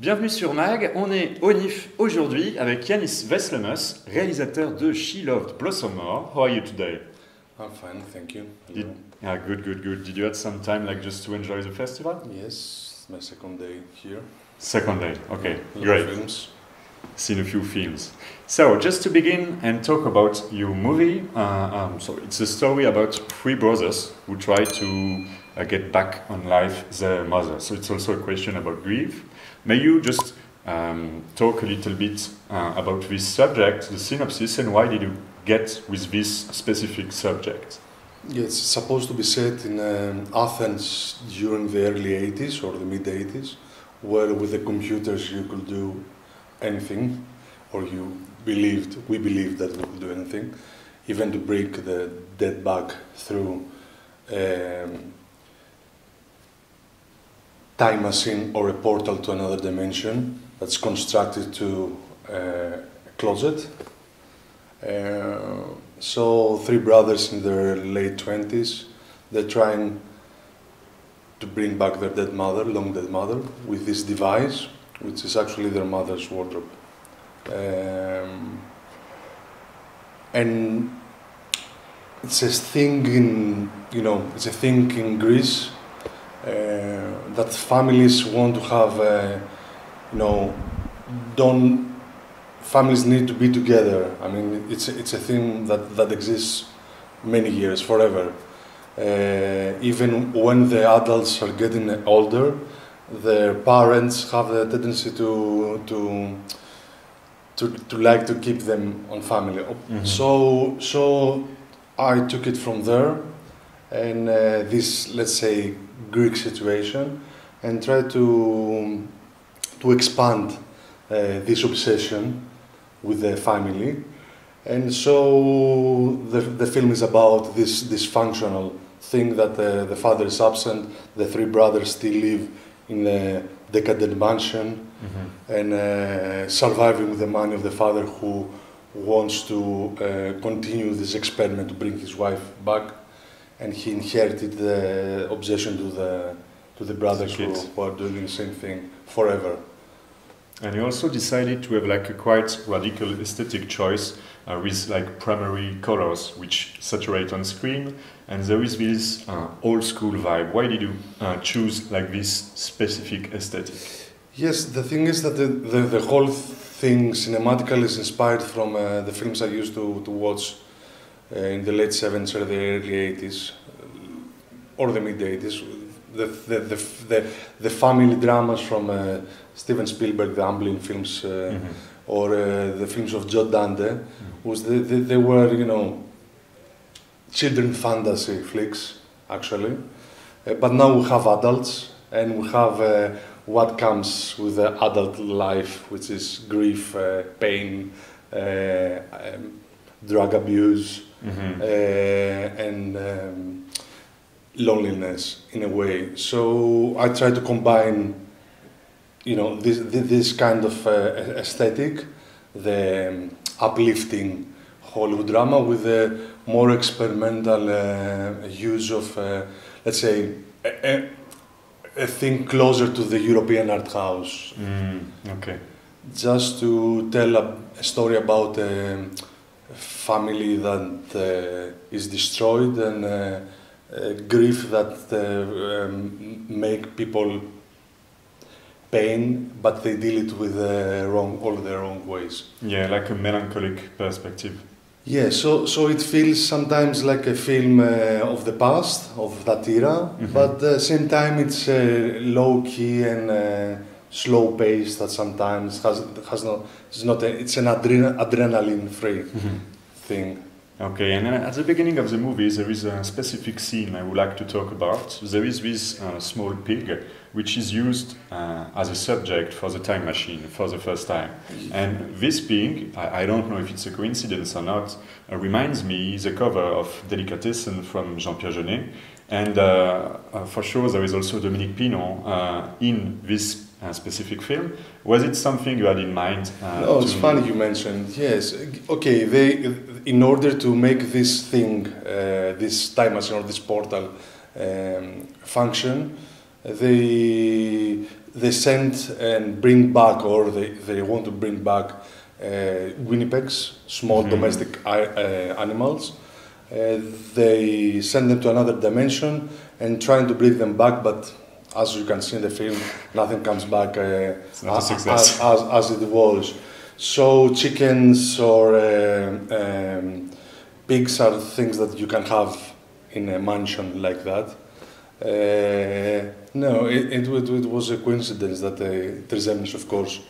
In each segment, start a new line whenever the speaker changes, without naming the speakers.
Bienvenue sur Mag, on est au NIF aujourd'hui avec Yannis Veslemes, réalisateur de She Loved Blossom More. How are you today?
I'm fine, thank you.
Good. Did you have some time just to enjoy the festival?
Yes, my second day here.
Second day, okay,
Great.
great.
Films.
Seen a few films. So, just to begin and talk about your movie, so it's a story about three brothers who try to get back on life their mother. So it's also a question about grief. May you just talk a little bit about this subject, the synopsis, and why did you get with this specific subject?
Yeah, it's supposed to be set in Athens during the early 80s or the mid 80s, where with the computers you could do anything, or we believed that we could do anything, even to break the dead bug through time machine or a portal to another dimension that's constructed to a closet. So three brothers in their late 20s, they're trying to bring back their dead mother, long dead mother, with this device, which is actually their mother's wardrobe. And it's a thing in Greece that families want to have, families need to be together. I mean, it's a thing that exists many years, forever. Even when the adults are getting older, their parents have the tendency to like to keep them on family. Mm-hmm. So I took it from there, and this, let's say, Greek situation, and tried to expand this obsession with the family. And so the film is about this dysfunctional thing that the father is absent, the three brothers still live in a decadent mansion, mm-hmm. and surviving with the money of the father, who wants to continue this experiment to bring his wife back, and he inherited the obsession to the brothers who are doing the same thing forever.
And you also decided to have a quite radical aesthetic choice with primary colors which saturate on screen, and there is this old school vibe. Why did you choose this specific aesthetic?
Yes, the thing is that the whole thing cinematically is inspired from the films I used to watch in the late 70s or the early 80s or the mid 80s. The family dramas from Steven Spielberg, the Amblin films, mm-hmm. or the films of Joe Dante, mm-hmm. they were, children fantasy flicks, actually. But now we have adults, and we have what comes with the adult life, which is grief, pain, drug abuse, mm-hmm. And loneliness, in a way. So I try to combine, this kind of aesthetic, the uplifting Hollywood drama, with the more experimental use of, let's say, a thing closer to the European art house.
Okay.
Just to tell a story about a family that is destroyed, and grief that make people pain, but they deal it with all the wrong ways.
Yeah, like a melancholic perspective.
Yeah, so it feels sometimes like a film of the past, of that era, mm-hmm. but at the same time it's low-key and slow-paced. That sometimes it's an adrenaline-free
mm-hmm.
thing.
Okay, and at the beginning of the movie there is a specific scene I would like to talk about. There is this small pig which is used as a subject for the time machine for the first time. And this pig, I don't know if it's a coincidence or not, reminds me the cover of Delicatessen from Jean-Pierre Jeunet. And for sure there is also Dominique Pinon in this specific film. Was it something you had in mind?
No, it's funny you mentioned. Yes. Okay, in order to make this thing, this time machine or this portal function, they send and bring back, or they want to bring back guinea pigs, small domestic animals. They send them to another dimension and trying to bring them back, but as you can see in the film, nothing comes back
it's not a success.
as it was. So chickens or pigs are things that you can have in a mansion like that. No, it was a coincidence that it resembles, of course,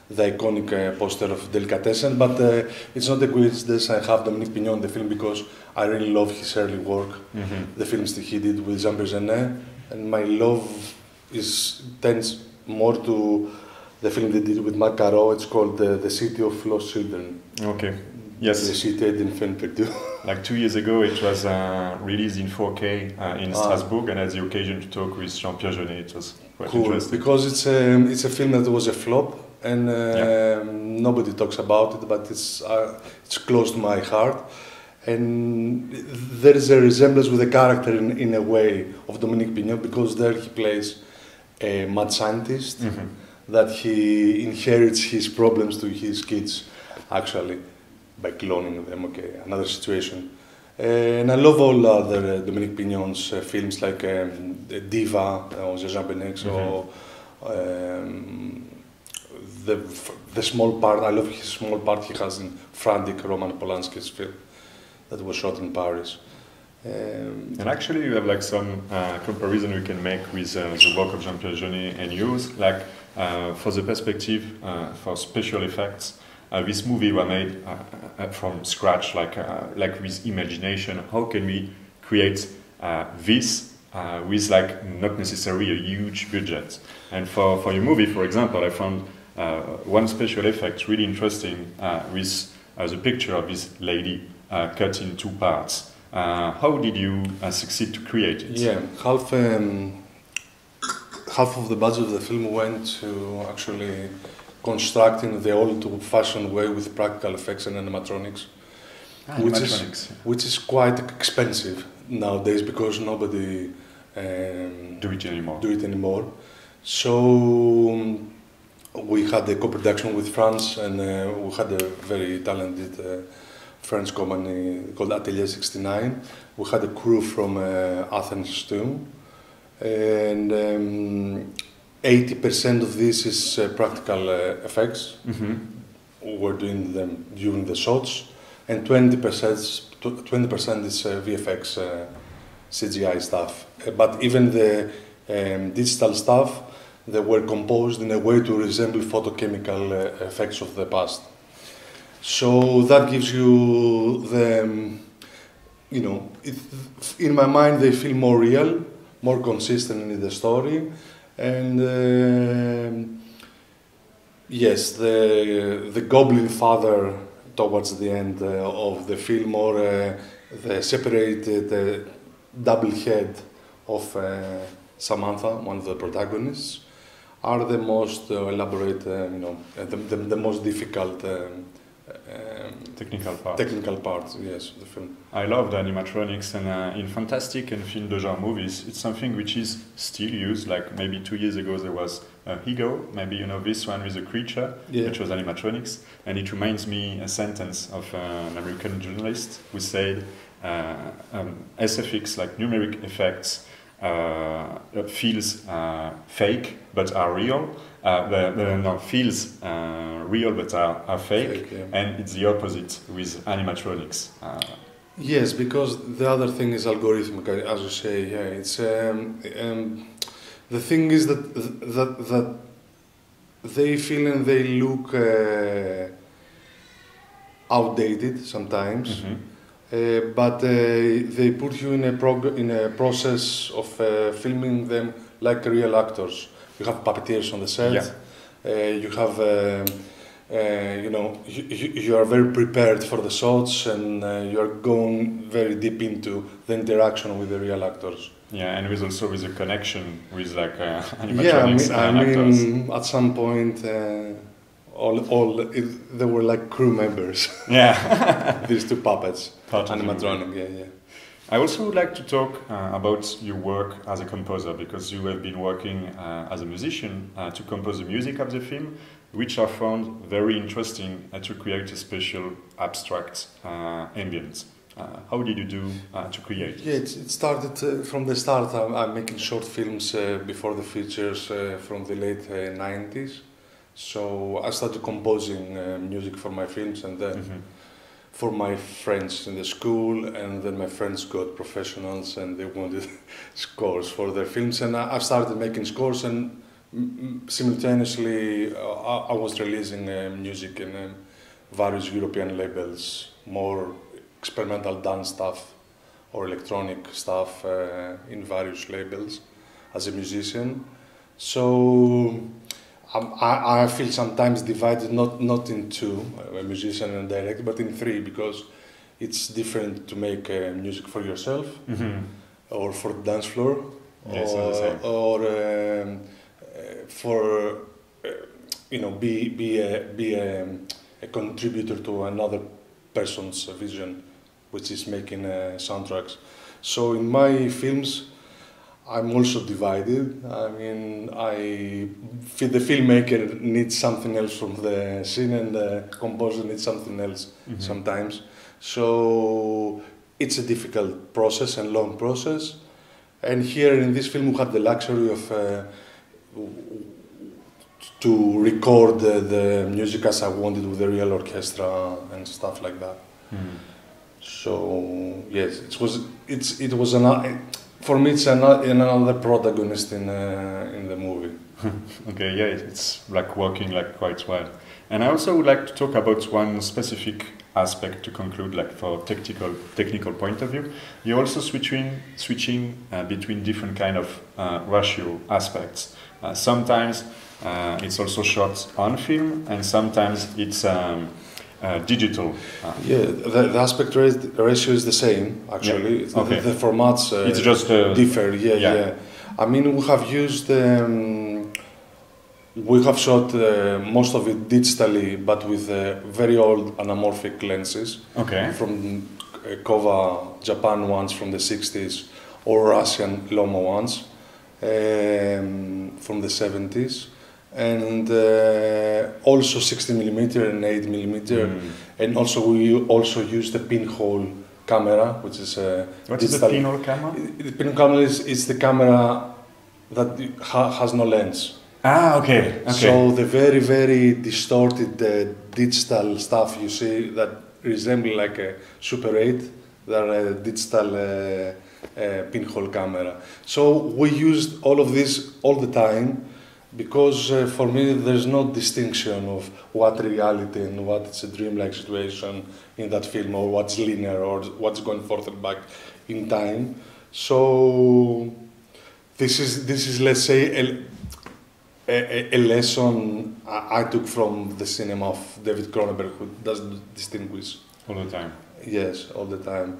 the iconic poster of Delicatessen, but it's not a coincidence I have Dominique Pignon in the film because I really love his early work, the films that he did with Jean Genet, and my love tends more to the film they did with Marc Caro. It's called The City of Lost Children.
Okay. Yes.
The Cité d'Enfants Perdus.
Like 2 years ago, it was released in 4K in Strasbourg, and I had the occasion to talk with Jean-Pierre Genet. It was quite interesting.
Because it's a film that was a flop, and nobody talks about it, but it's close to my heart. And there is a resemblance with the character in a way of Dominique Pignon, because there he plays a mad scientist that he inherits his problems to his kids, actually, by cloning them. Okay, another situation. And I love all other Dominique Pignon's films, like Diva or Jean Benex, or the small part. I love his small part he has in Frantic, Roman Polanski's film that was shot in Paris.
And actually, you have like some comparison we can make with the work of Jean-Pierre Genet and yours. Like for the perspective for special effects, this movie was made from scratch, like with imagination. How can we create this with like not necessarily a huge budget? And for your movie, for example, I found one special effect really interesting with the picture of this lady cut in 2 parts. How did you succeed to create it?
Yeah, half of the budget of the film went to actually constructing the old-fashioned way with practical effects and animatronics, which is quite expensive nowadays because nobody
do it
anymore. So we had a co-production with France, and we had a very talented French company called Atelier 69. We had a crew from Athens too, and 80% of this is practical effects. We're doing them during the shots, and 20% is VFX CGI stuff. But even the digital stuff, they were composed in a way to resemble photochemical effects of the past. So that gives you the, in my mind they feel more real, more consistent in the story, and yes, the Goblin Father towards the end of the film, or the separated double head of Samantha, one of the protagonists, are the most elaborate, the most difficult technical parts, yes, of the film.
I love the animatronics, and in fantastic and film de genre movies, it's something which is still used. Like maybe 2 years ago there was Higo, maybe you know this one with a creature, which was animatronics, and it reminds me a sentence of an American journalist who said SFX, like numeric effects, feels fake but are real. Feels real but are fake, and it's the opposite with animatronics.
Yes, because the other thing is algorithmic, as you say. Yeah, it's the thing is that they feel and they look outdated sometimes. But they put you in a process of filming them like real actors. You have puppeteers on the set. You have, you are very prepared for the shots, and you are going very deep into the interaction with the real actors.
Yeah, and with also with a connection with like animatronics and actors.
At some point, they were like crew members.
Yeah,
these 2 puppets, animatronic.
I also would like to talk about your work as a composer, because you have been working as a musician to compose the music of the film, which I found very interesting to create a special abstract ambience. How did you do to create?
Yeah, it started from the start. I'm making short films before the features from the late 90s. So I started composing music for my films, and then for my friends in the school, and then my friends got professionals and they wanted scores for their films, and I started making scores, and simultaneously I was releasing music in various European labels, more experimental dance stuff or electronic stuff in various labels as a musician. So I feel sometimes divided, not in two, a musician and director, but in three, because it's different to make music for yourself or for the dance floor,
yes,
or for be a contributor to another person's vision, which is making soundtracks. So in my films, I'm also divided. I mean, the filmmaker needs something else from the scene, and the composer needs something else sometimes. So it's a difficult process and long process. And here in this film, we had the luxury of to record the music as I wanted, with the real orchestra and stuff like that. So yes, it was for me, it's another protagonist in the movie.
Okay, yeah, it's like working like quite well. And I also would like to talk about one specific aspect to conclude, like for technical point of view. You're also switching between different kind of ratio aspects. Sometimes it's also shot on film, and sometimes it's digital.
Yeah, the aspect ratio is the same, actually.
Yeah. Okay.
The formats
it's just
differ. Yeah. I mean, we have used, we have shot most of it digitally, but with very old anamorphic lenses.
Okay.
From Kova Japan ones from the 60s, or Russian Loma ones from the 70s. And also 60mm and 8mm, and also we also use the pinhole camera, which is a
what is the pinhole camera?
The pinhole camera is the camera that has no lens.
Ah, okay.
So the very distorted digital stuff you see that resemble like a Super 8, they're a digital pinhole camera. So we used all of this all the time, because for me there's no distinction of what reality and what is a dreamlike situation in that film, or what's linear, or what's going forth and back in time. So this is let's say a lesson I took from the cinema of David Cronenberg, who doesn't distinguish
all the time.
Yes, all the time.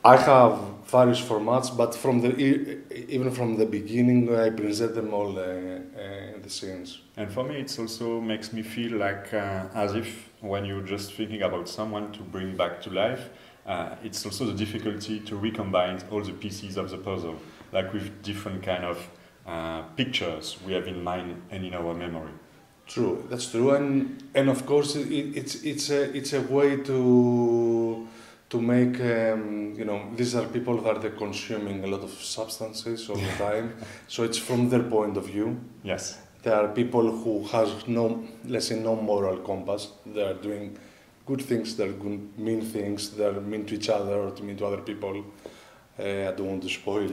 I have various formats, but even from the beginning, I present them all in the scenes.
And for me, it also makes me feel like as if when you're just thinking about someone to bring back to life, it's also the difficulty to recombine all the pieces of the puzzle, like with different kind of pictures we have in mind and in our memory.
True, that's true, and of course it's a way to make, these are people that are consuming a lot of substances all the time. So it's from their point of view.
Yes.
There are people who have no moral compass. They are doing good things, they're doing mean things, they're mean to each other or mean to other people. I don't want to spoil.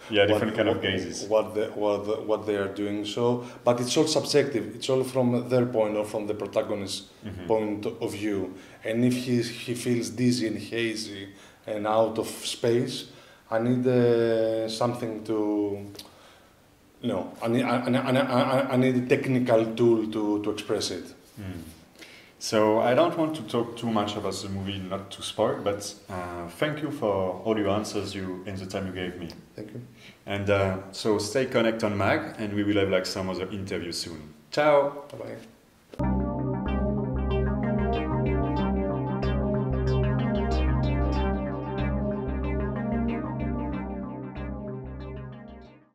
Yeah, different kind of cases.
What they are doing. So, but it's all subjective. It's all from their point, or from the protagonist's point of view. And if he feels dizzy and hazy and out of space, I need something to, I need a technical tool to express it.
So I don't want to talk too much about the movie, not to spoil, but thank you for all your answers and the time you gave me.
Thank you.
And so stay connected on Mag, and we will have like some other interviews soon. Ciao!
Bye-bye.